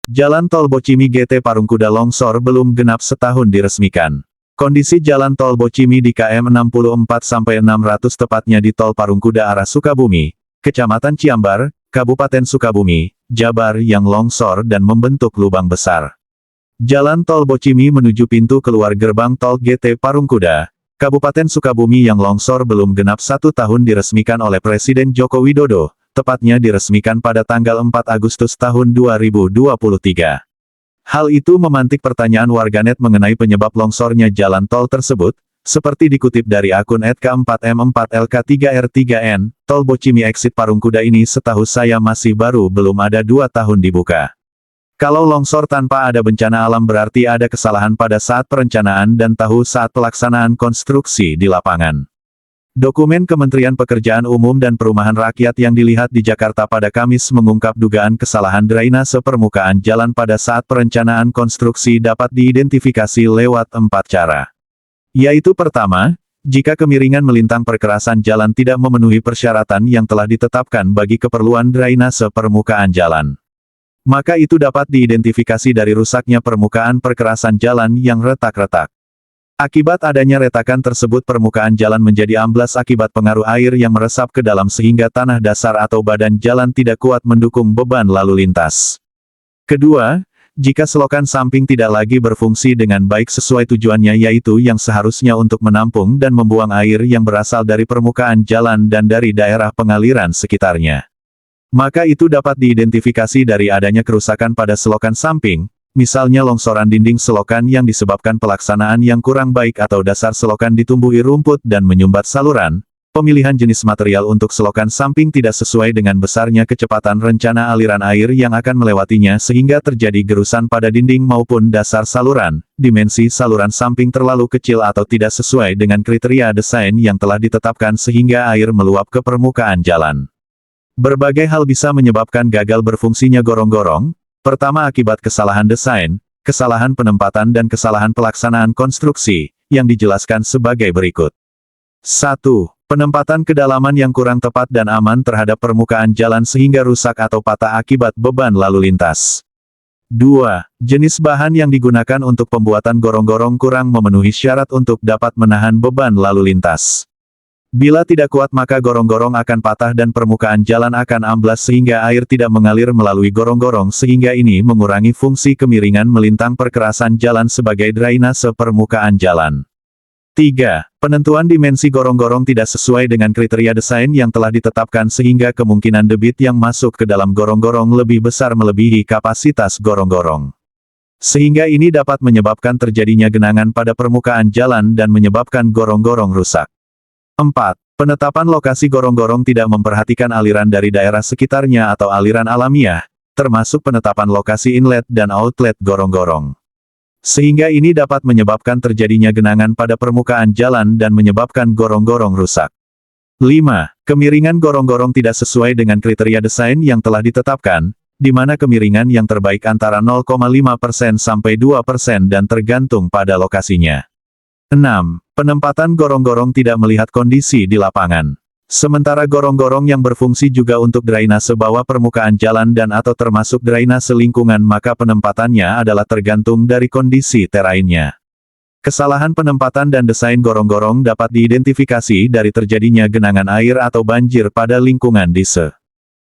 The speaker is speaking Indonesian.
Jalan Tol Bocimi GT Parungkuda longsor belum genap setahun diresmikan. Kondisi Jalan Tol Bocimi di KM 64-600 tepatnya di Tol Parungkuda arah Sukabumi, Kecamatan Ciambar, Kabupaten Sukabumi, Jabar yang longsor dan membentuk lubang besar. Jalan Tol Bocimi menuju pintu keluar gerbang Tol GT Parungkuda, Kabupaten Sukabumi yang longsor belum genap 1 tahun diresmikan oleh Presiden Joko Widodo, tepatnya diresmikan pada tanggal 4 Agustus tahun 2023. Hal itu memantik pertanyaan warganet mengenai penyebab longsornya jalan tol tersebut, seperti dikutip dari akun @k4m4lk3r3n, Tol Bocimi Exit Parungkuda ini setahu saya masih baru belum ada 2 tahun dibuka. Kalau longsor tanpa ada bencana alam berarti ada kesalahan pada saat perencanaan dan tahu saat pelaksanaan konstruksi di lapangan. Dokumen Kementerian Pekerjaan Umum dan Perumahan Rakyat yang dilihat di Jakarta pada Kamis mengungkap dugaan kesalahan drainase permukaan jalan pada saat perencanaan konstruksi dapat diidentifikasi lewat 4 cara. Yaitu pertama, jika kemiringan melintang perkerasan jalan tidak memenuhi persyaratan yang telah ditetapkan bagi keperluan drainase permukaan jalan, maka itu dapat diidentifikasi dari rusaknya permukaan perkerasan jalan yang retak-retak. Akibat adanya retakan tersebut permukaan jalan menjadi amblas akibat pengaruh air yang meresap ke dalam sehingga tanah dasar atau badan jalan tidak kuat mendukung beban lalu lintas. Kedua, jika selokan samping tidak lagi berfungsi dengan baik sesuai tujuannya yaitu yang seharusnya untuk menampung dan membuang air yang berasal dari permukaan jalan dan dari daerah pengaliran sekitarnya, maka itu dapat diidentifikasi dari adanya kerusakan pada selokan samping. Misalnya longsoran dinding selokan yang disebabkan pelaksanaan yang kurang baik atau dasar selokan ditumbuhi rumput dan menyumbat saluran, pemilihan jenis material untuk selokan samping tidak sesuai dengan besarnya kecepatan rencana aliran air yang akan melewatinya sehingga terjadi gerusan pada dinding maupun dasar saluran, dimensi saluran samping terlalu kecil atau tidak sesuai dengan kriteria desain yang telah ditetapkan sehingga air meluap ke permukaan jalan. Berbagai hal bisa menyebabkan gagal berfungsinya gorong-gorong. Pertama akibat kesalahan desain, kesalahan penempatan dan kesalahan pelaksanaan konstruksi, yang dijelaskan sebagai berikut. 1. Penempatan kedalaman yang kurang tepat dan aman terhadap permukaan jalan sehingga rusak atau patah akibat beban lalu lintas. 2. Jenis bahan yang digunakan untuk pembuatan gorong-gorong kurang memenuhi syarat untuk dapat menahan beban lalu lintas. Bila tidak kuat maka gorong-gorong akan patah dan permukaan jalan akan amblas sehingga air tidak mengalir melalui gorong-gorong sehingga ini mengurangi fungsi kemiringan melintang perkerasan jalan sebagai drainase permukaan jalan. 3. Penentuan dimensi gorong-gorong tidak sesuai dengan kriteria desain yang telah ditetapkan sehingga kemungkinan debit yang masuk ke dalam gorong-gorong lebih besar melebihi kapasitas gorong-gorong. Sehingga ini dapat menyebabkan terjadinya genangan pada permukaan jalan dan menyebabkan gorong-gorong rusak. 4. Penetapan lokasi gorong-gorong tidak memperhatikan aliran dari daerah sekitarnya atau aliran alamiah, termasuk penetapan lokasi inlet dan outlet gorong-gorong. Sehingga ini dapat menyebabkan terjadinya genangan pada permukaan jalan dan menyebabkan gorong-gorong rusak. 5. Kemiringan gorong-gorong tidak sesuai dengan kriteria desain yang telah ditetapkan, di mana kemiringan yang terbaik antara 0,5% sampai 2% dan tergantung pada lokasinya. 6. Penempatan gorong-gorong tidak melihat kondisi di lapangan. Sementara gorong-gorong yang berfungsi juga untuk drainase bawah permukaan jalan dan atau termasuk drainase lingkungan maka penempatannya adalah tergantung dari kondisi terainnya. Kesalahan penempatan dan desain gorong-gorong dapat diidentifikasi dari terjadinya genangan air atau banjir pada lingkungan desa.